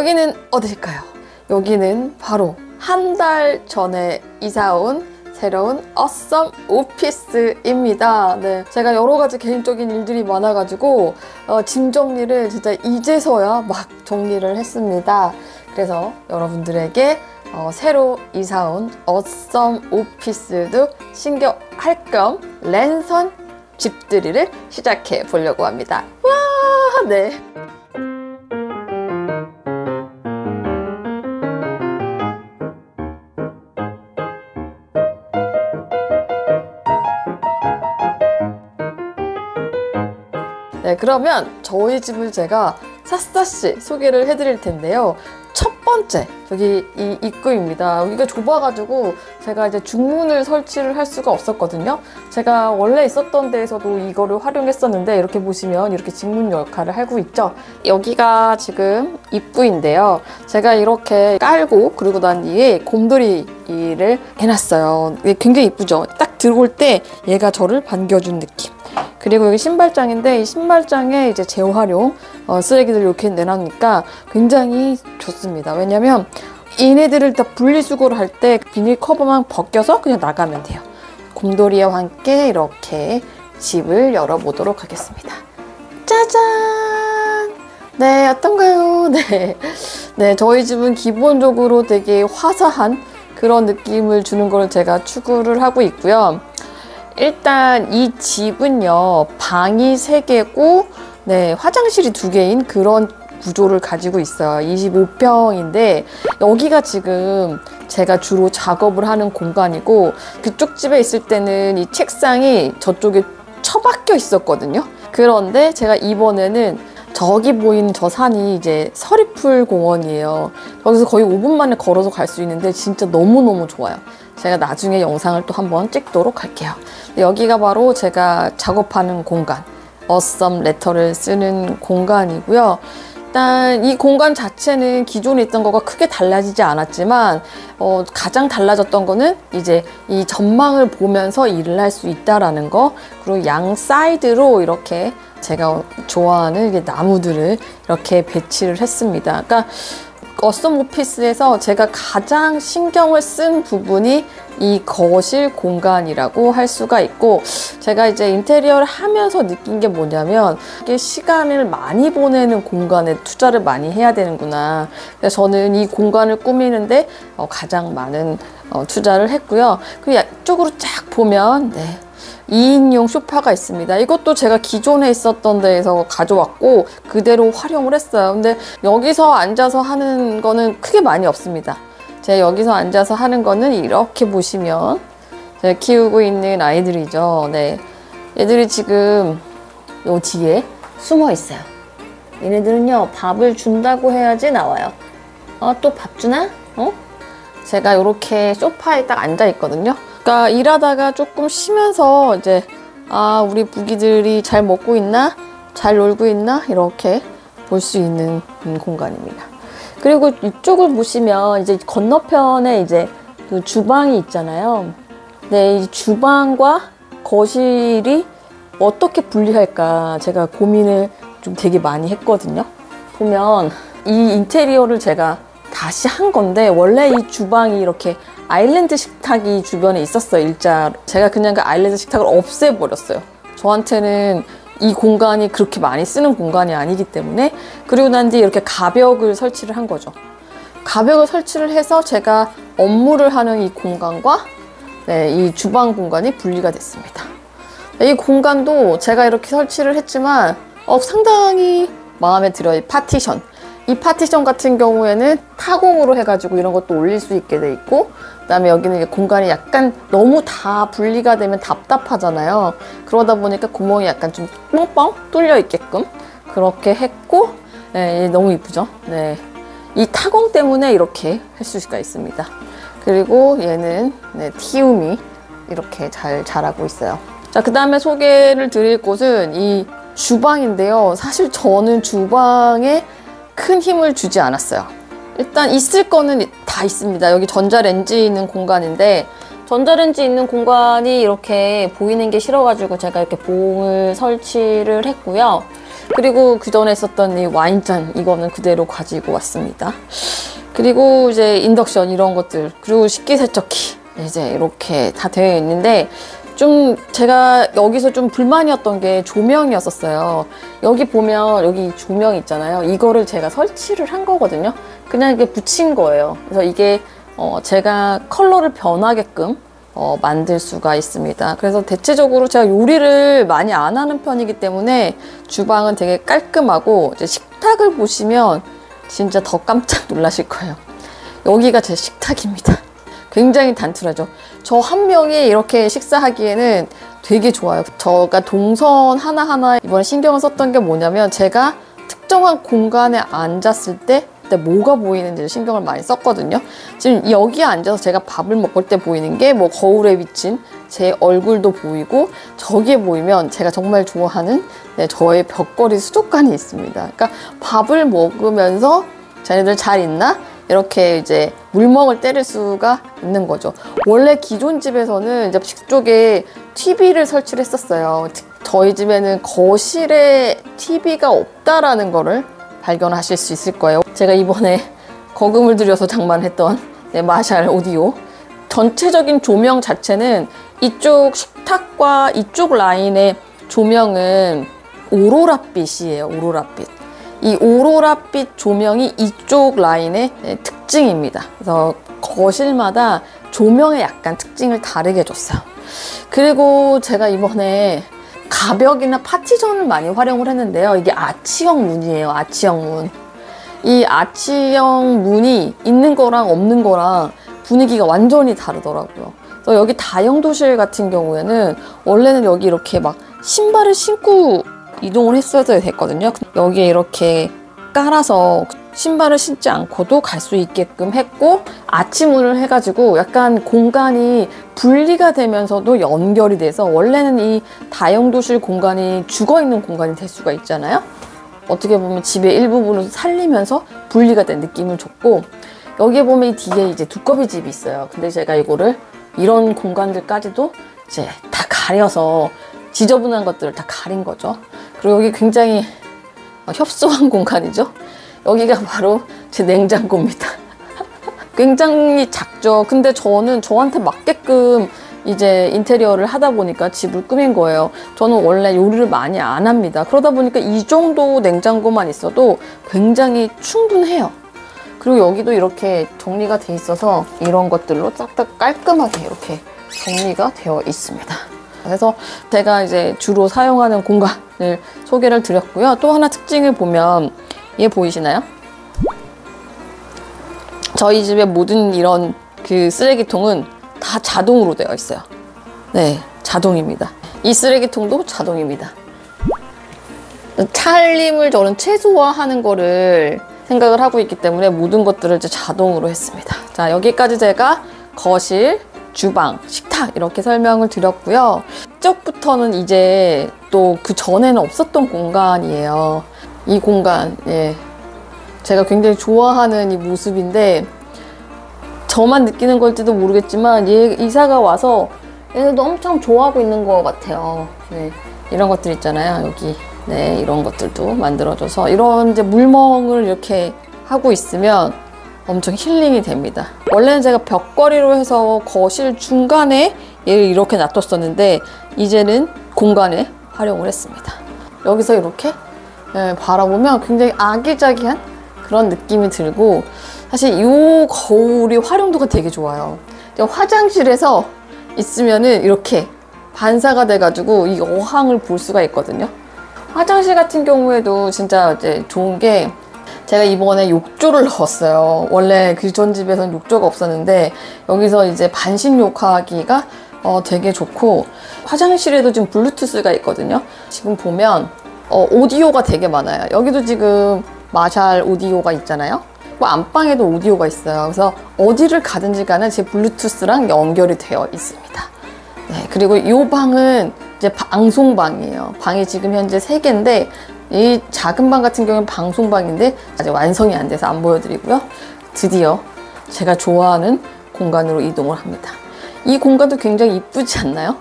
여기는 어딜까요? 여기는 바로 한 달 전에 이사 온 새로운 어썸 오피스입니다. 네, 제가 여러 가지 개인적인 일들이 많아가지고 짐 정리를 진짜 이제서야 막 정리를 했습니다. 그래서 여러분들에게 새로 이사 온 어썸 오피스도 신경할 겸 랜선 집들이를 시작해 보려고 합니다. 와, 네. 네, 그러면 저희 집을 제가 샅샅이 소개를 해드릴 텐데요. 첫 번째, 여기 이 입구입니다. 여기가 좁아가지고 제가 이제 중문을 설치를 할 수가 없었거든요. 제가 원래 있었던 데에서도 이거를 활용했었는데 이렇게 보시면 이렇게 직문 역할을 하고 있죠. 여기가 지금 입구인데요. 제가 이렇게 깔고 그리고 난 뒤에 곰돌이를 해놨어요. 이게 굉장히 이쁘죠? 딱 들어올 때 얘가 저를 반겨준 느낌. 그리고 여기 신발장인데 이 신발장에 이제 재활용 쓰레기들 이렇게 내놨으니까 굉장히 좋습니다. 왜냐면 얘네들을 다 분리수거를 할 때 비닐 커버만 벗겨서 그냥 나가면 돼요. 곰돌이와 함께 이렇게 집을 열어보도록 하겠습니다. 짜잔! 네, 어떤가요? 네, 저희 집은 기본적으로 되게 화사한 그런 느낌을 주는 걸 제가 추구를 하고 있고요. 일단 이 집은요, 방이 3개고 네, 화장실이 2개인 그런 구조를 가지고 있어요. 25평인데 여기가 지금 제가 주로 작업을 하는 공간이고, 그쪽 집에 있을 때는 이 책상이 저쪽에 처박혀 있었거든요. 그런데 제가 이번에는 저기 보이는 저 산이 이제 서리풀 공원이에요. 여기서 거의 5분 만에 걸어서 갈 수 있는데 진짜 너무너무 좋아요. 제가 나중에 영상을 또 한번 찍도록 할게요. 여기가 바로 제가 작업하는 공간, 어썸 레터를 쓰는 공간이고요. 일단 이 공간 자체는 기존에 있던 거가 크게 달라지지 않았지만 가장 달라졌던 거는 이제 이 전망을 보면서 일을 할 수 있다라는 거, 그리고 양 사이드로 이렇게 제가 좋아하는 나무들을 이렇게 배치를 했습니다. 그러니까 어썸 오피스에서 제가 가장 신경을 쓴 부분이 이 거실 공간이라고 할 수가 있고, 제가 이제 인테리어를 하면서 느낀 게 뭐냐면 이게 시간을 많이 보내는 공간에 투자를 많이 해야 되는구나. 그래서 저는 이 공간을 꾸미는데 가장 많은 투자를 했고요. 그리고 이쪽으로 쫙 보면 2인용 소파가 있습니다. 이것도 제가 기존에 있었던 데에서 가져왔고 그대로 활용을 했어요. 근데 여기서 앉아서 하는 거는 크게 많이 없습니다. 제가 여기서 앉아서 하는 거는 이렇게 보시면 제가 키우고 있는 아이들이죠. 네, 얘들이 지금 요 뒤에 숨어 있어요. 얘네들은요, 밥을 준다고 해야지 나와요. 또 밥 주나? 제가 이렇게 소파에 딱 앉아 있거든요. 그러니까 일하다가 조금 쉬면서 이제 우리 부기들이 잘 먹고 있나? 잘 놀고 있나? 이렇게 볼 수 있는 공간입니다. 그리고 이쪽을 보시면 이제 건너편에 이제 그 주방이 있잖아요. 네, 이 주방과 거실이 어떻게 분리할까 제가 고민을 좀 되게 많이 했거든요. 보면 이 인테리어를 제가 다시 한 건데, 원래 이 주방이 이렇게 아일랜드 식탁이 주변에 있었어요, 일자. 제가 그냥 그 아일랜드 식탁을 없애버렸어요. 저한테는 이 공간이 그렇게 많이 쓰는 공간이 아니기 때문에. 그리고 난 뒤에 이렇게 가벽을 설치를 한 거죠. 가벽을 설치를 해서 제가 업무를 하는 이 공간과 이 주방 공간이 분리가 됐습니다. 이 공간도 제가 이렇게 설치를 했지만 상당히 마음에 들어요. 이 파티션. 이 파티션 같은 경우에는 타공으로 해가지고 이런 것도 올릴 수 있게 돼 있고, 그다음에 여기는 공간이 약간 너무 다 분리가 되면 답답하잖아요. 그러다 보니까 구멍이 약간 좀 뻥뻥 뚫려 있게끔 그렇게 했고, 너무 이쁘죠? 네, 이 타공 때문에 이렇게 할 수가 있습니다. 그리고 얘는 티움이 이렇게 잘 자라고 있어요. 자, 그 다음에 소개를 드릴 곳은 이 주방인데요. 사실 저는 주방에 큰 힘을 주지 않았어요. 일단 있을 거는 다 있습니다. 여기 전자레인지 있는 공간인데, 전자레인지 있는 공간이 이렇게 보이는 게 싫어가지고 제가 이렇게 봉을 설치를 했고요. 그리고 그 전에 있었던 이 와인잔, 이거는 그대로 가지고 왔습니다. 그리고 이제 인덕션 이런 것들, 그리고 식기세척기 이제 이렇게 다 되어 있는데, 좀 제가 여기서 좀 불만이었던 게 조명이었었어요. 여기 보면 여기 조명 있잖아요. 이거를 제가 설치를 한 거거든요. 그냥 이게 붙인 거예요. 그래서 이게 제가 컬러를 변하게끔 만들 수가 있습니다. 그래서 대체적으로 제가 요리를 많이 안 하는 편이기 때문에 주방은 되게 깔끔하고, 이제 식탁을 보시면 진짜 더 깜짝 놀라실 거예요. 여기가 제 식탁입니다. 굉장히 단순하죠. 저 한 명이 이렇게 식사하기에는 되게 좋아요. 제가 동선 하나하나 이번에 신경을 썼던 게 뭐냐면, 제가 특정한 공간에 앉았을 때 뭐가 보이는지를 신경을 많이 썼거든요. 지금 여기에 앉아서 제가 밥을 먹을 때 보이는 게 뭐 거울에 비친 제 얼굴도 보이고, 저기에 보이면 제가 정말 좋아하는 저의 벽걸이 수족관이 있습니다. 그러니까 밥을 먹으면서 자네들 잘 있나? 이렇게 이제 물멍을 때릴 수가 있는 거죠. 원래 기존 집에서는 접식 쪽에 TV를 설치를 했었어요. 저희 집에는 거실에 TV가 없다라는 거를 발견하실 수 있을 거예요. 제가 이번에 거금을 들여서 장만했던 마샬 오디오, 전체적인 조명 자체는 이쪽 식탁과 이쪽 라인의 조명은 오로라빛이에요. 오로라빛. 이 오로라빛 조명이 이쪽 라인의 특징입니다. 그래서 거실마다 조명의 약간 특징을 다르게 줬어요. 그리고 제가 이번에 가벽이나 파티션을 많이 활용을 했는데요. 이게 아치형 문이에요. 아치형 문. 이 아치형 문이 있는 거랑 없는 거랑 분위기가 완전히 다르더라고요. 그래서 여기 다용도실 같은 경우에는 원래는 여기 이렇게 막 신발을 신고 이동을 했어야 됐거든요. 여기에 이렇게 깔아서 신발을 신지 않고도 갈 수 있게끔 했고, 아치문을 해가지고 약간 공간이 분리가 되면서도 연결이 돼서, 원래는 이 다용도실 공간이 죽어있는 공간이 될 수가 있잖아요. 어떻게 보면 집의 일부분을 살리면서 분리가 된 느낌을 줬고, 여기에 보면 이 뒤에 이제 두꺼비 집이 있어요. 근데 제가 이거를 이런 공간들까지도 이제 다 가려서 지저분한 것들을 다 가린 거죠. 그리고 여기 굉장히 협소한 공간이죠. 여기가 바로 제 냉장고입니다. 굉장히 작죠. 근데 저는 저한테 맞게끔 이제 인테리어를 하다 보니까 집을 꾸민 거예요. 저는 원래 요리를 많이 안 합니다. 그러다 보니까 이 정도 냉장고만 있어도 굉장히 충분해요. 그리고 여기도 이렇게 정리가 돼 있어서 이런 것들로 싹다 깔끔하게 이렇게 정리가 되어 있습니다. 그래서 제가 이제 주로 사용하는 공간을 소개를 드렸고요. 또 하나 특징을 보면, 얘 보이시나요? 저희 집의 모든 이런 그 쓰레기통은 다 자동으로 되어 있어요. 네, 자동입니다. 이 쓰레기통도 자동입니다. 살림을 저는 최소화하는 거를 생각을 하고 있기 때문에 모든 것들을 이제 자동으로 했습니다. 자, 여기까지 제가 거실, 주방, 식탁 이렇게 설명을 드렸고요. 이쪽부터는 이제 또 그 전에는 없었던 공간이에요. 이 공간, 예, 제가 굉장히 좋아하는 이 모습인데, 저만 느끼는 걸지도 모르겠지만 얘 이사가 와서 얘도 엄청 좋아하고 있는 것 같아요. 네, 이런 것들 있잖아요. 여기 네, 이런 것들도 만들어줘서 이런 이제 물멍을 이렇게 하고 있으면 엄청 힐링이 됩니다. 원래는 제가 벽걸이로 해서 거실 중간에 얘를 이렇게 놔뒀었는데, 이제는 공간에 활용을 했습니다. 여기서 이렇게 바라보면 굉장히 아기자기한 그런 느낌이 들고, 사실 이 거울이 활용도가 되게 좋아요. 화장실에서 있으면은 이렇게 반사가 돼가지고 이 어항을 볼 수가 있거든요. 화장실 같은 경우에도 진짜 이제 좋은 게, 제가 이번에 욕조를 넣었어요. 원래 그 전 집에서는 욕조가 없었는데 여기서 이제 반신 욕하기가 되게 좋고, 화장실에도 지금 블루투스가 있거든요. 지금 보면 오디오가 되게 많아요. 여기도 지금 마샬 오디오가 있잖아요. 안방에도 오디오가 있어요. 그래서 어디를 가든지 간에 제 블루투스랑 연결이 되어 있습니다. 네, 그리고 이 방은 이제 방송방이에요. 방이 지금 현재 3개인데 이 작은 방 같은 경우는 방송방인데 아직 완성이 안 돼서 안 보여드리고요. 드디어 제가 좋아하는 공간으로 이동을 합니다. 이 공간도 굉장히 이쁘지 않나요?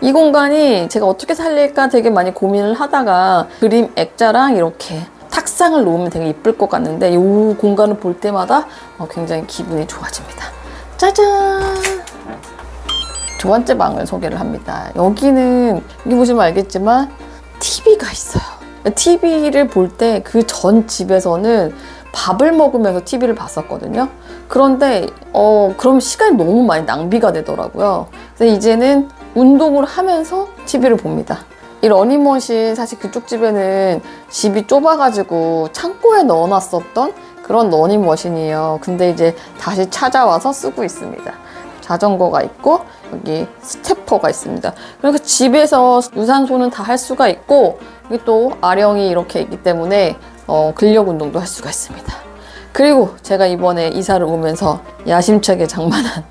이 공간이 제가 어떻게 살릴까 되게 많이 고민을 하다가 그림 액자랑 이렇게 탁상을 놓으면 되게 이쁠 것 같는데 이 공간을 볼 때마다 굉장히 기분이 좋아집니다. 짜잔! 두 번째 방을 소개를 합니다. 여기 보시면 알겠지만 TV가 있어요. TV를 볼 때 그 전 집에서는 밥을 먹으면서 TV를 봤었거든요. 그런데 그럼 시간이 너무 많이 낭비가 되더라고요. 그래서 이제는 운동을 하면서 TV를 봅니다. 이 러닝머신 사실 그쪽 집에는 집이 좁아가지고 창고에 넣어놨었던 그런 러닝머신이에요. 근데 이제 다시 찾아와서 쓰고 있습니다. 자전거가 있고 여기 스태퍼가 있습니다. 그러니까 집에서 유산소는 다 할 수가 있고 여기 또 아령이 이렇게 있기 때문에 근력 운동도 할 수가 있습니다. 그리고 제가 이번에 이사를 오면서 야심차게 장만한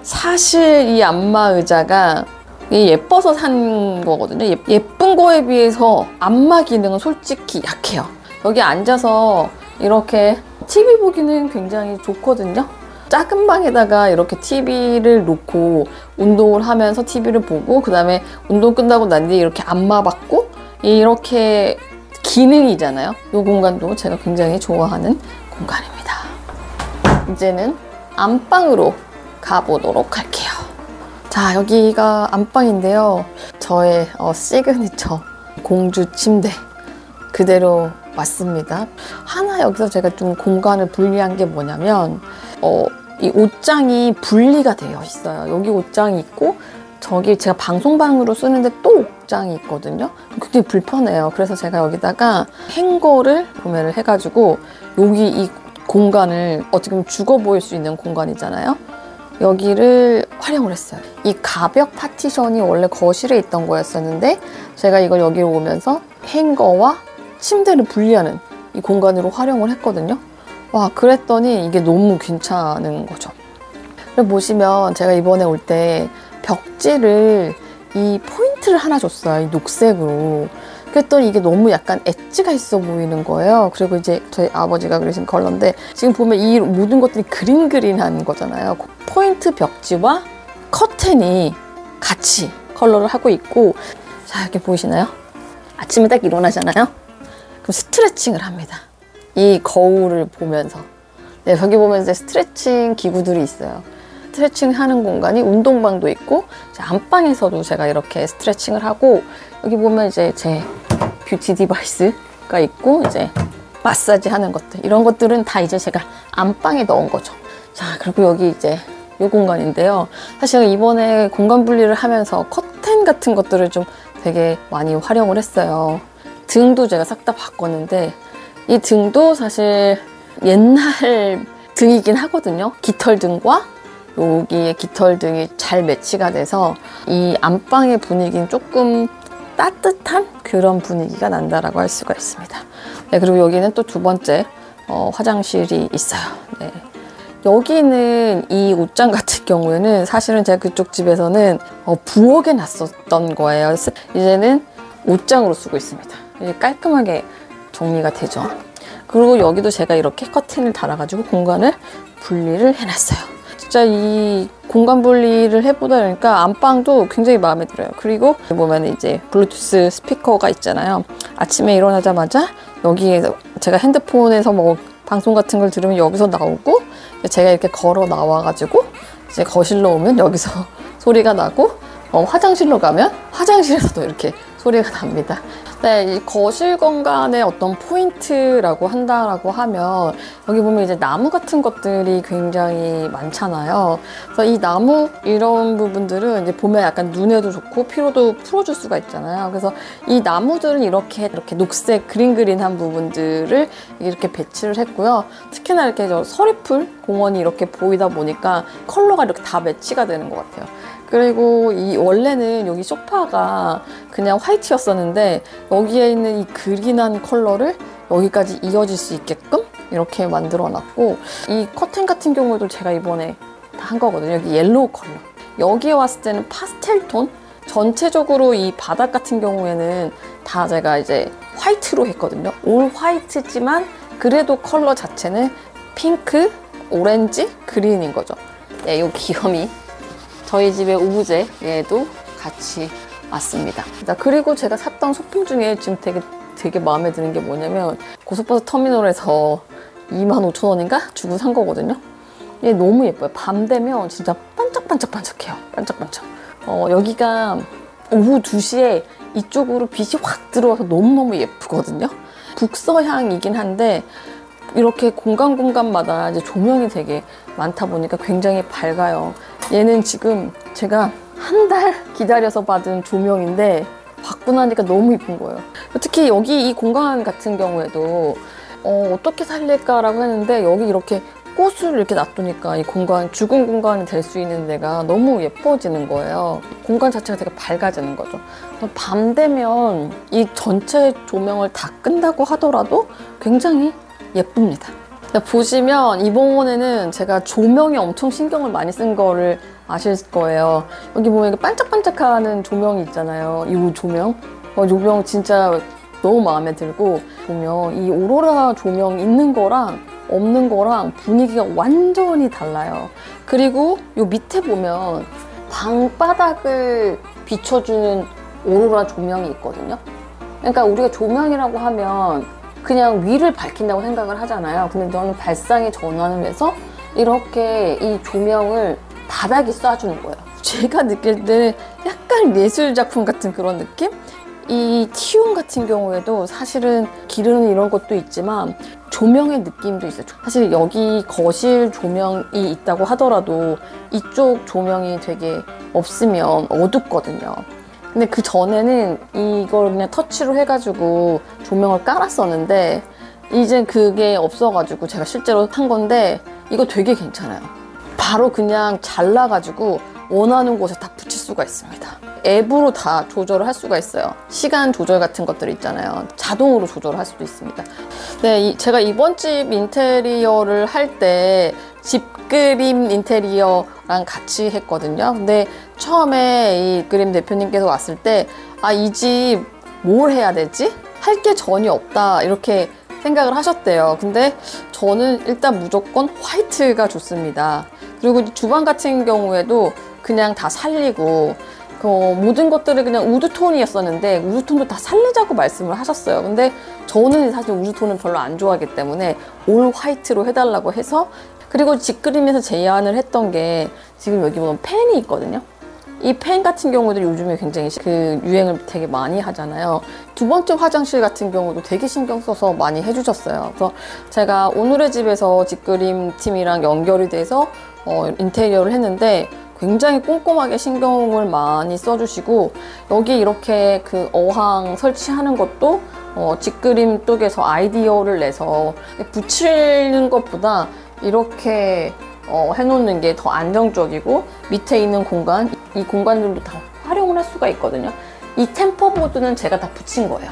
사실 이 안마 의자가 예뻐서 산 거거든요. 예쁜 거에 비해서 안마 기능은 솔직히 약해요. 여기 앉아서 이렇게 TV 보기는 굉장히 좋거든요. 작은 방에다가 이렇게 TV를 놓고 운동을 하면서 TV를 보고 그 다음에 운동 끝나고 난 뒤에 이렇게 안마 받고 이렇게 기능이잖아요. 이 공간도 제가 굉장히 좋아하는 공간입니다. 이제는 안방으로 가보도록 할게요. 자, 여기가 안방인데요. 저의 시그니처 공주 침대 그대로 왔습니다. 하나 여기서 제가 좀 공간을 분리한 게 뭐냐면 이 옷장이 분리가 되어 있어요. 여기 옷장이 있고 저기 제가 방송방으로 쓰는데 또 옷장이 있거든요. 굉장히 불편해요. 그래서 제가 여기다가 행거를 구매를 해가지고 여기 이 공간을 어떻게 보면 죽어 보일 수 있는 공간이잖아요. 여기를 활용을 했어요. 이 가벽 파티션이 원래 거실에 있던 거였었는데 제가 이걸 여기로 오면서 행거와 침대를 분리하는 이 공간으로 활용을 했거든요. 와, 그랬더니 이게 너무 괜찮은 거죠. 그리고 보시면 제가 이번에 올 때 벽지를 이 포인트를 하나 줬어요. 이 녹색으로. 그랬더니 이게 너무 약간 엣지가 있어 보이는 거예요. 그리고 이제 저희 아버지가 그리신 컬러인데 지금 보면 이 모든 것들이 그린그린한 거잖아요. 포인트 벽지와 커튼이 같이 컬러를 하고 있고 자, 이렇게 보이시나요? 아침에 딱 일어나잖아요. 그럼 스트레칭을 합니다. 이 거울을 보면서. 네, 여기 보면 이제 스트레칭 기구들이 있어요. 스트레칭 하는 공간이 운동방도 있고 안방에서도 제가 이렇게 스트레칭을 하고 여기 보면 이제 제 뷰티 디바이스가 있고 이제 마사지 하는 것들 이런 것들은 다 이제 제가 안방에 넣은 거죠. 자, 그리고 여기 이제 이 공간인데요. 사실 이번에 공간 분리를 하면서 커튼 같은 것들을 좀 되게 많이 활용을 했어요. 등도 제가 싹 다 바꿨는데 이 등도 사실 옛날 등이긴 하거든요. 깃털등과 여기에 깃털등이 잘 매치가 돼서 이 안방의 분위기는 조금 따뜻한 그런 분위기가 난다라고 할 수가 있습니다. 네, 그리고 여기는 또 두 번째 화장실이 있어요. 네. 여기는 이 옷장 같은 경우에는 사실은 제가 그쪽 집에서는 부엌에 놨었던 거예요. 이제는 옷장으로 쓰고 있습니다. 이제 깔끔하게 정리가 되죠. 그리고 여기도 제가 이렇게 커튼을 달아가지고 공간을 분리를 해놨어요. 진짜 이 공간 분리를 해보다 보니까 안방도 굉장히 마음에 들어요. 그리고 보면 이제 블루투스 스피커가 있잖아요. 아침에 일어나자마자 여기에 제가 핸드폰에서 뭐 방송 같은 걸 들으면 여기서 나오고 제가 이렇게 걸어 나와가지고 이제 거실로 오면 여기서 소리가 나고 화장실로 가면 화장실에서도 이렇게 소리가 납니다. 네, 이 거실 공간의 어떤 포인트라고 한다라고 하면 여기 보면 이제 나무 같은 것들이 굉장히 많잖아요. 그래서 이 나무 이런 부분들은 이제 보면 약간 눈에도 좋고 피로도 풀어줄 수가 있잖아요. 그래서 이 나무들은 이렇게 녹색 그린그린한 부분들을 이렇게 배치를 했고요. 특히나 이렇게 서리풀 공원이 이렇게 보이다 보니까 컬러가 이렇게 다 매치가 되는 것 같아요. 그리고 이 원래는 여기 소파가 그냥 화이트였었는데 여기에 있는 이 그린한 컬러를 여기까지 이어질 수 있게끔 이렇게 만들어 놨고 이 커튼 같은 경우도 제가 이번에 다 한 거거든요. 여기 옐로우 컬러. 여기에 왔을 때는 파스텔 톤? 전체적으로 이 바닥 같은 경우에는 다 제가 이제 화이트로 했거든요. 올 화이트지만 그래도 컬러 자체는 핑크, 오렌지, 그린인 거죠. 네, 요 귀염이 저희 집의 오브제에도 같이 왔습니다. 그리고 제가 샀던 소품 중에 지금 되게 마음에 드는 게 뭐냐면 고속버스 터미널에서 25,000원인가 주고 산 거거든요. 얘 너무 예뻐요. 밤 되면 진짜 반짝반짝반짝해요. 반짝반짝. 여기가 오후 2시에 이쪽으로 빛이 확 들어와서 너무너무 예쁘거든요. 북서향이긴 한데 이렇게 공간마다 이제 조명이 되게 많다 보니까 굉장히 밝아요. 얘는 지금 제가 한 달 기다려서 받은 조명인데 받고 나니까 너무 이쁜 거예요. 특히 여기 이 공간 같은 경우에도 어떻게 살릴까라고 했는데 여기 이렇게 꽃을 이렇게 놔두니까 이 공간, 죽은 공간이 될 수 있는 데가 너무 예뻐지는 거예요. 공간 자체가 되게 밝아지는 거죠. 밤 되면 이 전체 조명을 다 끈다고 하더라도 굉장히 예쁩니다. 보시면 이번에는 제가 조명에 엄청 신경을 많이 쓴 거를 아실 거예요. 여기 보면 반짝반짝하는 조명이 있잖아요. 이 조명. 조명 진짜 너무 마음에 들고, 보면 이 오로라 조명 있는 거랑 없는 거랑 분위기가 완전히 달라요. 그리고 요 밑에 보면 방바닥을 비춰주는 오로라 조명이 있거든요. 그러니까 우리가 조명이라고 하면 그냥 위를 밝힌다고 생각을 하잖아요. 근데 저는 발상의 전환을 해서 이렇게 이 조명을 바닥에 쏴주는 거예요. 제가 느낄 때 약간 예술작품 같은 그런 느낌? 이 티움 같은 경우에도 사실은 기르는 이런 것도 있지만 조명의 느낌도 있어요. 사실 여기 거실 조명이 있다고 하더라도 이쪽 조명이 되게 없으면 어둡거든요. 근데 그 전에는 이걸 그냥 터치로 해가지고 조명을 깔았었는데 이제 그게 없어가지고 제가 실제로 산 건데 이거 되게 괜찮아요. 바로 그냥 잘라가지고 원하는 곳에 다 붙일 수가 있습니다. 앱으로 다 조절을 할 수가 있어요. 시간 조절 같은 것들 있잖아요. 자동으로 조절을 할 수도 있습니다. 네, 제가 이번 집 인테리어를 할 때 집그림 인테리어랑 같이 했거든요. 근데 처음에 이 그림 대표님께서 왔을 때 이 집 뭘 해야 되지? 할 게 전혀 없다 이렇게 생각을 하셨대요. 근데 저는 일단 무조건 화이트가 좋습니다. 그리고 주방 같은 경우에도 그냥 다 살리고 모든 것들을 그냥 우드톤이었었는데 우드톤도 다 살리자고 말씀을 하셨어요. 근데 저는 사실 우드톤은 별로 안 좋아하기 때문에 올 화이트로 해달라고 해서, 그리고 집그림에서 제안을 했던 게 지금 여기 보면 펜이 있거든요. 이 펜 같은 경우도 요즘에 굉장히 유행을 되게 많이 하잖아요. 두 번째 화장실 같은 경우도 되게 신경 써서 많이 해주셨어요. 그래서 제가 오늘의 집에서 집그림 팀이랑 연결이 돼서 인테리어를 했는데 굉장히 꼼꼼하게 신경을 많이 써주시고, 여기 이렇게 어항 설치하는 것도 집그림 쪽에서 아이디어를 내서 붙이는 것보다 이렇게 해놓는 게 더 안정적이고, 밑에 있는 공간, 이 공간들도 다 활용을 할 수가 있거든요. 이 템퍼보드는 제가 다 붙인 거예요.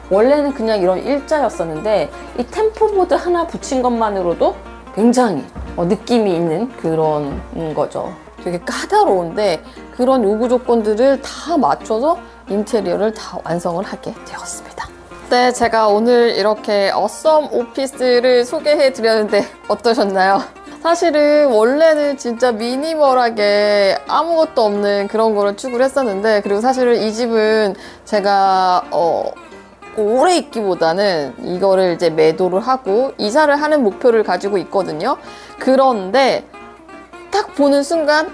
원래는 그냥 이런 일자였었는데 이 템퍼보드 하나 붙인 것만으로도 굉장히 느낌이 있는 그런 거죠. 되게 까다로운데 그런 요구 조건들을 다 맞춰서 인테리어를 다 완성을 하게 되었습니다. 네, 제가 오늘 이렇게 어썸 오피스를 소개해 드렸는데 어떠셨나요? 사실은 원래는 진짜 미니멀하게 아무것도 없는 그런 거를 추구를 했었는데, 그리고 사실은 이 집은 제가 오래 있기보다는 이거를 이제 매도를 하고 이사를 하는 목표를 가지고 있거든요. 그런데 딱 보는 순간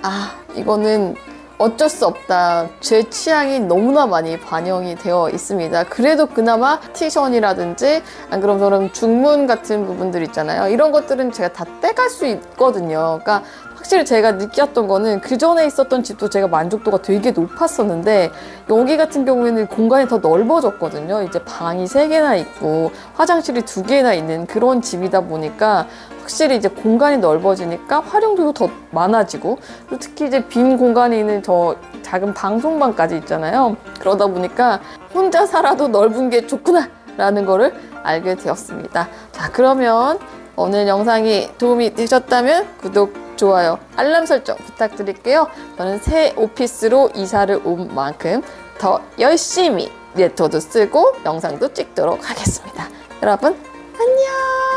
이거는 어쩔 수 없다. 제 취향이 너무나 많이 반영이 되어 있습니다. 그래도 그나마 티션이라든지 안 그럼 저런 중문 같은 부분들 있잖아요. 이런 것들은 제가 다 떼갈 수 있거든요. 그러니까 확실히 제가 느꼈던 거는 그 전에 있었던 집도 제가 만족도가 되게 높았었는데 여기 같은 경우에는 공간이 더 넓어졌거든요. 이제 방이 3개나 있고 화장실이 2개나 있는 그런 집이다 보니까 확실히 이제 공간이 넓어지니까 활용도도 더 많아지고, 그리고 특히 이제 빈 공간이 있는 저 작은 방송방까지 있잖아요. 그러다 보니까 혼자 살아도 넓은 게 좋구나 라는 거를 알게 되었습니다. 자, 그러면 오늘 영상이 도움이 되셨다면 구독, 좋아요, 알람 설정 부탁드릴게요. 저는 새 오피스로 이사를 온 만큼 더 열심히 레터도 쓰고 영상도 찍도록 하겠습니다. 여러분 안녕.